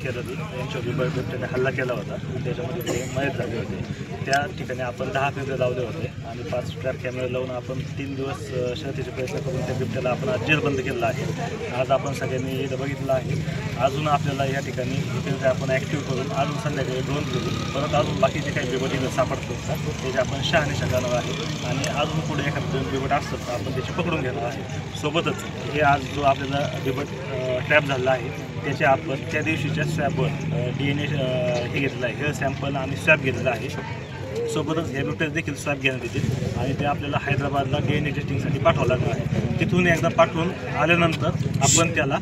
केरळ यांच्यावर बिबट्याने हल्ला केला होता, त्याच्यामध्ये ते मयत झाले होते। त्या ठिकाणी आपण 10 पिंजरे लावले होते आणि 5 ट्रॅप कॅमेरे लावून आपण 3 दिवस शर्थीचे प्रयत्न करून त्या बिबट्याला आपण आज जेरबंद केलं आहे। आज आपण सगळ्यांनी इथं बघितलं आहे। अजून आपल्याला या ठिकाणी पिंजरे आपण ॲक्टिव्ह करून अजून संध्याकाळी ड्रोन घेऊन परत अजून बाकीचे काही बिबट इथं सापडतो त्याचे आपण शहानिशा करणार आहे आणि अजून पुढे एखादं 2 बिबट असतात तर आपण त्याची पकडून घेणार आहे। सोबतच हे आज जो आपल्याला बिबट ट्रॅप झाला आहे त्याचे आपण त्या दिवशीच्या स्वॅबवर DNA हे घेतलेलं आहे, हेअर सॅम्पल आणि स्वॅब घेतलेला आहे। सोबतच हे बिबट्याचे देखील स्वॅब घेण्यात येतील आणि ते आपल्याला हैदराबादला DNA टेस्टिंगसाठी पाठवावं लागणार आहे। तिथून एकदा पाठवून आल्यानंतर आपण त्याला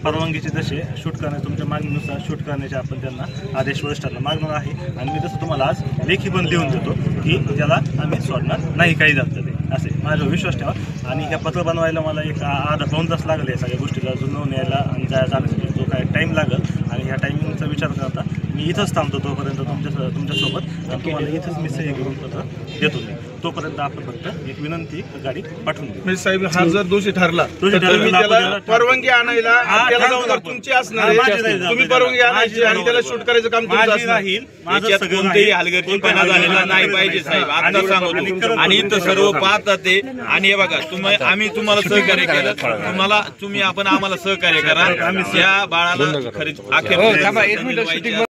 परवानगीचे जसे शूट करण्याचे तुमच्या मागणीनुसार शूट करण्याचे आपण त्यांना आदेश वरिष्ठांना मागणार आहे आणि मी तसं तुम्हाला आज लेखी पण लिहून देतो की त्याला आम्ही सोडणार नाही काही झालं ते असे माझ्यावर विश्वास ठेवा। आणि हे पत्र बनवायला मला एक अर्धा 2 तास लागले या सगळ्या गोष्टीला जुळवून यायला आणि जाण्यासाठी जो काय टाईम लागेल आणि ह्या टायमिंगचा विचार करता मी इथंच थांबतो तोपर्यंत तुमच्यासोबत तुम्हाला इथंच मी सही करून पत्र देतो मी तोपर्यंत आपण फक्त एक विनंती गाडी पाठवून देऊ। म्हणजे साहेब हा जर दोषी ठरला तर तुम्ही त्याला परवानगी आणायला त्याला जबाबदार तुमची असणार आहे, तुम्ही परवानगी आणायची आणि त्याला शूट करायचं काम तुमचं राहील। माझं कोणतेही हलगर्जीपणा झालेला नाही पाहिजे साहेब, आता सांगतो। आणि इथं सर्व पाहतात ते आणि हे बघा आम्ही तुम्हाला सहकार्य केलं, तुम्ही आपण आम्हाला सहकार्य करा, या बाळाला खरी अखेर